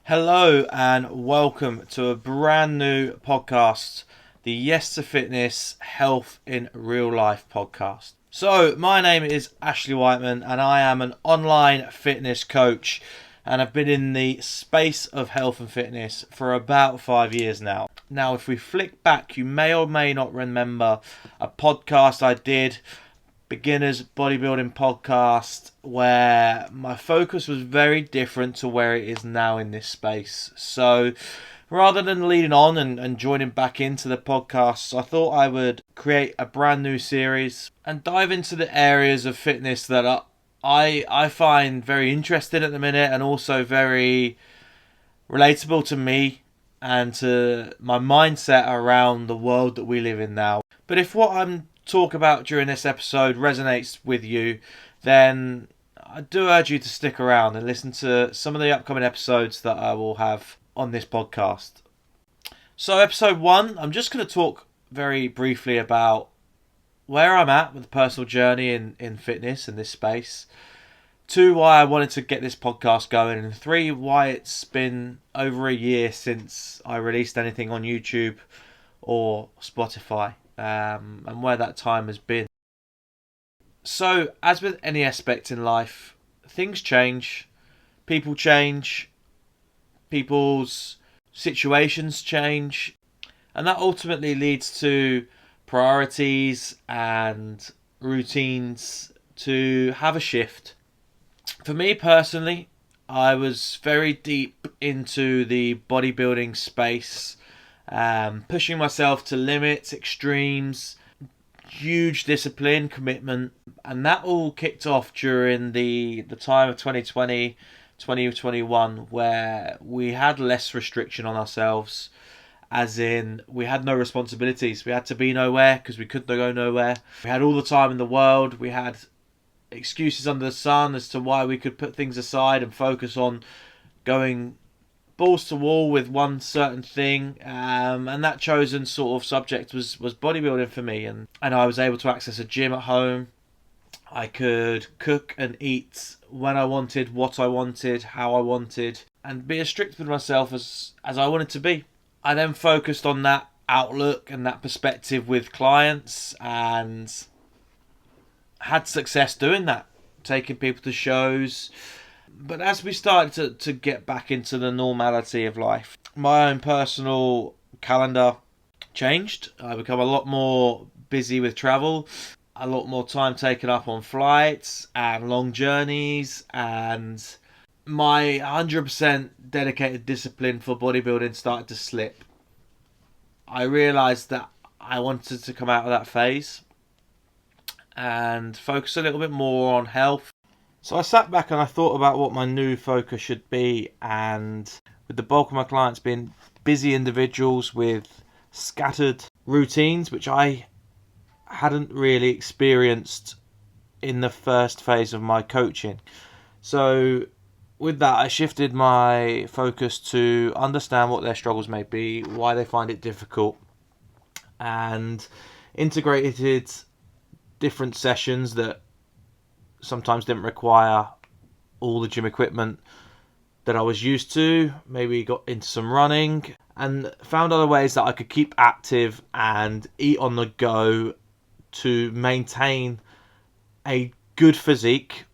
Hello and welcome to a brand new podcast, the Yes to Fitness Health in Real Life podcast. So, my name is Ashley Whiteman and I am an online fitness coach and I've been in the space of health and fitness for about 5 years now. Now, if we flick back, you may or may not remember a podcast I did, beginners bodybuilding podcast, where my focus was very different to where it is now in this space. So rather than leading on and joining back into the podcasts, I thought I would create a brand new series and dive into the areas of fitness that I find very interesting at the minute and also very relatable to me and to my mindset around the world that we live in now. But if what I'm talk about during this episode resonates with you, then I do urge you to stick around and listen to some of the upcoming episodes that I will have on this podcast. So, episode 1, I'm just going to talk very briefly about where I'm at with the personal journey in fitness in this space. 2, why I wanted to get this podcast going. And 3, why it's been over a year since I released anything on YouTube or Spotify. And where that time has been. So, as with any aspect in life, things change, people's situations change, and that ultimately leads to priorities and routines to have a shift. For me personally, I was very deep into the bodybuilding space, pushing myself to limits, extremes, huge discipline, commitment, and that all kicked off during the time of 2020, 2021, where we had less restriction on ourselves, as in we had no responsibilities. We had to be nowhere because we couldn't go nowhere. We had all the time in the world. We had excuses under the sun as to why we could put things aside and focus on going balls to wall with one certain thing, and that chosen sort of subject was bodybuilding for me, and I was able to access a gym at home. I could cook and eat when I wanted, what I wanted, how I wanted, and be as strict with myself as I wanted to be. I then focused on that outlook and that perspective with clients and had success doing that, taking people to shows. But as we started to get back into the normality of life, my own personal calendar changed. I become a lot more busy with travel, a lot more time taken up on flights and long journeys, and my 100% dedicated discipline for bodybuilding started to slip. I realised that I wanted to come out of that phase and focus a little bit more on health. So I sat back and I thought about what my new focus should be, and with the bulk of my clients being busy individuals with scattered routines, which I hadn't really experienced in the first phase of my coaching. So with that, I shifted my focus to understand what their struggles may be, why they find it difficult, and integrated different sessions that sometimes didn't require all the gym equipment that I was used to. Maybe got into some running and found other ways that I could keep active and eat on the go to maintain a good physique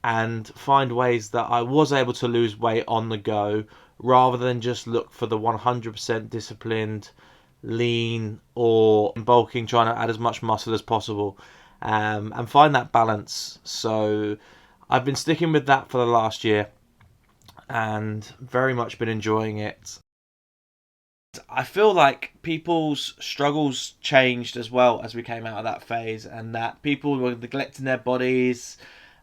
and find ways that I was able to lose weight on the go rather than just look for the 100% disciplined, lean or bulking, trying to add as much muscle as possible. And find that balance. So I've been sticking with that for the last year and very much been enjoying it. I feel like people's struggles changed as well as we came out of that phase, and that people were neglecting their bodies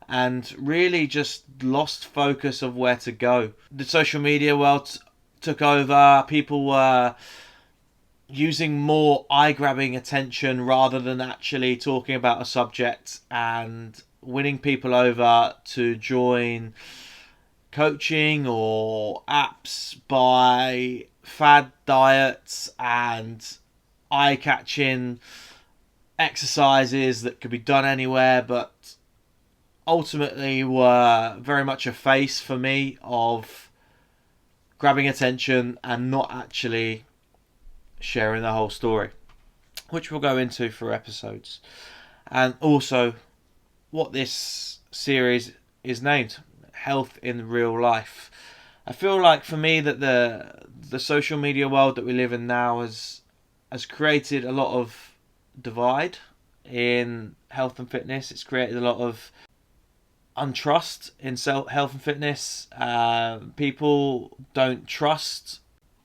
and really just lost focus of where to go. The social media world took over. People were using more eye-grabbing attention rather than actually talking about a subject and winning people over to join coaching or apps by fad diets and eye-catching exercises that could be done anywhere, but ultimately were very much a face for me of grabbing attention and not actually sharing the whole story, which we'll go into for episodes. And also what this series is named, Health in Real Life. I feel like for me that the social media world that we live in now has created a lot of divide in health and fitness. It's created a lot of untrust in health and fitness. People don't trust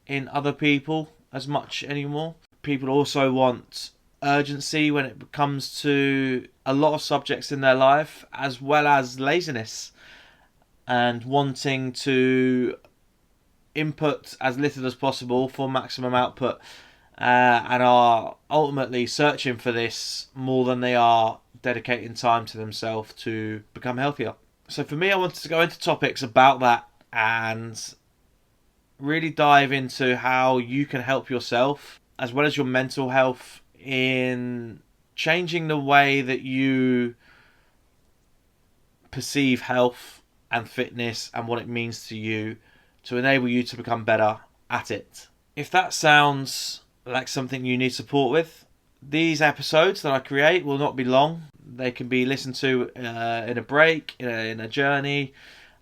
in other people as much anymore. People also want urgency when it comes to a lot of subjects in their life, as well as laziness and wanting to input as little as possible for maximum output, and are ultimately searching for this more than they are dedicating time to themselves to become healthier. So for me, I wanted to go into topics about that and really dive into how you can help yourself as well as your mental health in changing the way that you perceive health and fitness and what it means to you to enable you to become better at it. If that sounds like something you need support with, these episodes that I create will not be long. They can be listened to in a break, in a journey,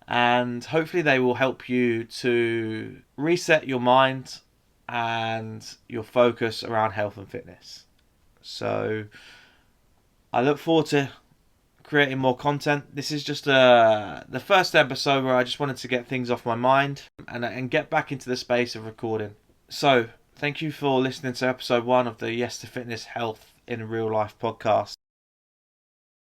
and hopefully they will help you to reset your mind and your focus around health and fitness. So I look forward to creating more content. This is just the first episode where I just wanted to get things off my mind and get back into the space of recording. So thank you for listening to episode 1 of the Yes to Fitness Health in Real Life podcast.